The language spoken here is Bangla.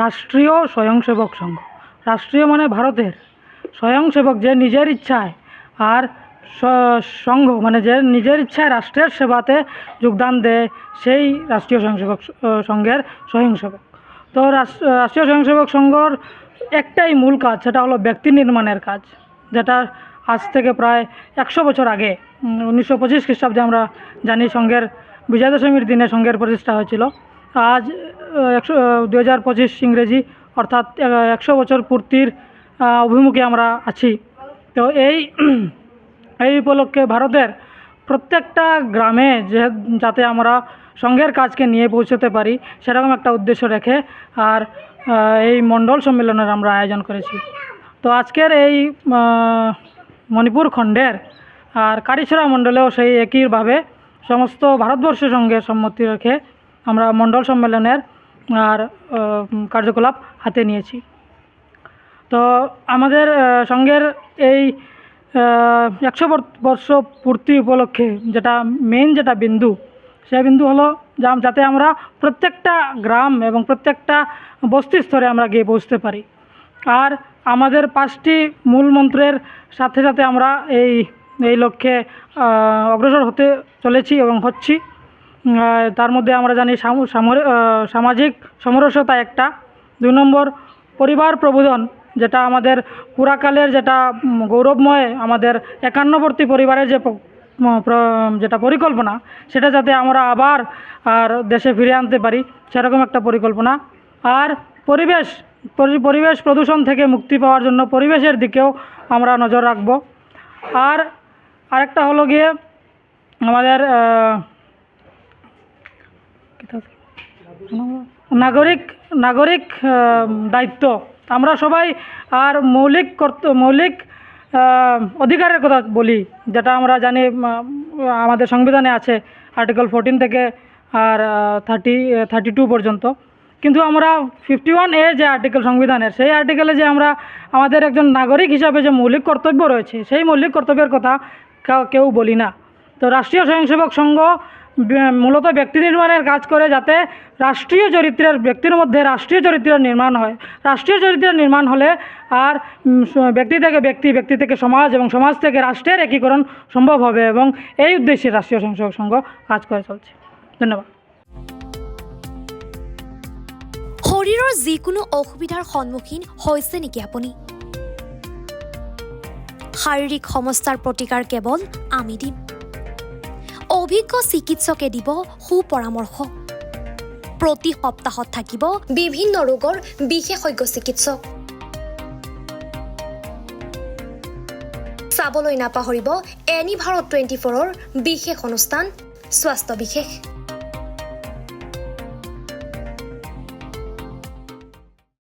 রাষ্ট্রীয় স্বয়ংসেবক সংঘ। রাষ্ট্রীয় মানে ভারতের, স্বয়ংসেবক যে নিজের ইচ্ছায়, আর সংঘ মানে যে নিজের ইচ্ছায় রাষ্ট্রের সেবাতে যোগদান দেয়, সেই রাষ্ট্রীয় স্বয়ংসেবক সংঘের স্বয়ংসেবক। তো রাষ্ট্রীয় স্বয়ংসেবক সংঘর একটাই মূল কাজ, সেটা হলো ব্যক্তি নির্মাণের কাজ, যেটা আজ থেকে প্রায় 100 বছর আগে 1925 খ্রিস্টাব্দে আমরা জানি সংঘের বিজয়া দশমীর দিনে সংঘের প্রতিষ্ঠা হয়েছিল। আজ 2025 ইংরেজি, অর্থাৎ 100 বছর পূর্তির অভিমুখে আমরা আছি। তো এই উপলক্ষে ভারতের প্রত্যেকটা গ্রামে যাতে আমরা সংঘের কাজকে নিয়ে পৌঁছতে পারি, সেরকম একটা উদ্দেশ্য রেখে আর এই মণ্ডল সম্মেলনের আমরা আয়োজন করেছি। তো আজকের এই মণিপুর খণ্ডের আর কারিছড়া মণ্ডলেও সেই একইভাবে সমস্ত ভারতবর্ষের সঙ্গে সম্মতি রেখে আমরা মণ্ডল সম্মেলনের আর কার্যকলাপ হাতে নিয়েছি। তো আমাদের সংঘের এই 100 বর্ষ পূর্তি উপলক্ষে যেটা মেইন যেটা বিন্দু, সেই বিন্দু হলো যাতে আমরা প্রত্যেকটা গ্রাম এবং প্রত্যেকটা বস্তি স্তরে আমরা গিয়ে পৌঁছতে পারি। আর আমাদের 5টি মূল মন্ত্রের সাথে সাথে আমরা এই লক্ষ্যে অগ্রসর হতে চলেছি এবং হচ্ছি। তার মধ্যে আমরা জানি সামাজিক সমরসতা একটা, 2 নম্বর পরিবার প্রবোধন, যেটা আমাদের পুরাকালের যেটা গৌরবময় আমাদের 51বর্তী পরিবারের যেটা পরিকল্পনা, সেটা যাতে আমরা আবার দেশে ফিরে আনতে পারি, সেরকম একটা পরিকল্পনা। আর পরিবেশ প্রদূষণ থেকে মুক্তি পাওয়ার জন্য পরিবেশের দিকেও আমরা নজর রাখব। আর আরেকটা হলো গিয়ে আমাদের নাগরিক দায়িত্ব। আমরা সবাই আর মৌলিক অধিকারের কথা বলি, যেটা আমরা জানি আমাদের সংবিধানে আছে, আর্টিকেল 14 থেকে আর 32 পর্যন্ত। কিন্তু আমরা 51A যে আর্টিকেল সংবিধানের, সেই আর্টিকেলে যে আমরা আমাদের একজন নাগরিক হিসাবে যে মৌলিক কর্তব্য রয়েছে, সেই মৌলিক কর্তব্যের কথা কেউ বলি না। তো রাষ্ট্রীয় স্বয়ংসেবক সংঘ মূলত ব্যক্তি নির্মাণের কাজ করে, যাতে ব্যক্তির মধ্যে রাষ্ট্রীয় চরিত্রের নির্মাণ হয়। রাষ্ট্রীয় চরিত্রের নির্মাণ হলে আর ব্যক্তি থেকে সমাজ এবং সমাজ থেকে রাষ্ট্রের একীকরণ সম্ভব হবে, এবং এই উদ্দেশ্যে রাষ্ট্রীয় স্বয়ংসেবক সংঘ কাজ করে চলছে। ধন্যবাদ। শৰীৰৰ যিকোনো অসুবিধাৰ সন্মুখীন হৈছে নেকি আপুনি? শাৰীৰিক সমস্যাৰ প্ৰতিকাৰ কেৱল আমি দিম। অভিজ্ঞ চিকিৎসকে দিব সুপৰামৰ্শ। প্ৰতি সপ্তাহত থাকিব বিভিন্ন ৰোগৰ বিশেষজ্ঞ চিকিৎসক। চাবলৈ নাপাহৰিব এনি ভাৰত 24ৰ বিশেষ অনুষ্ঠান স্বাস্থ্য বিশেষ।